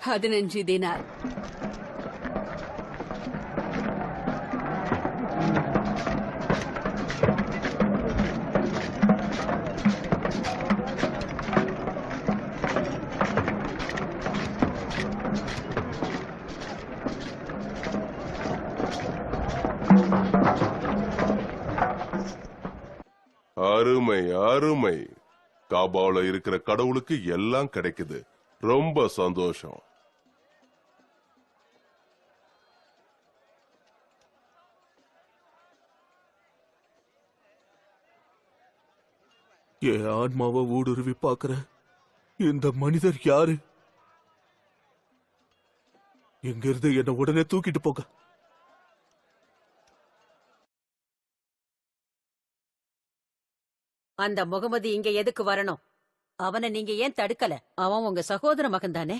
15 dinar. அருமை அருமை. காபால இருக்கிற கடவுளுக்கு எல்லாம் கிடைக்குது. ரொம்ப சந்தோஷம். என் ஆன்மாவை ஊடுருவி பாக்குற இந்த மனிதர் யாரு? எங்கிருந்து என்ன உடனே தூக்கிட்டு போக. அந்த முகமது இங்க எதுக்கு வரணும்? அவனை நீங்க ஏன் தடுக்கல? அவன் உங்க சகோதர மகன் தானே?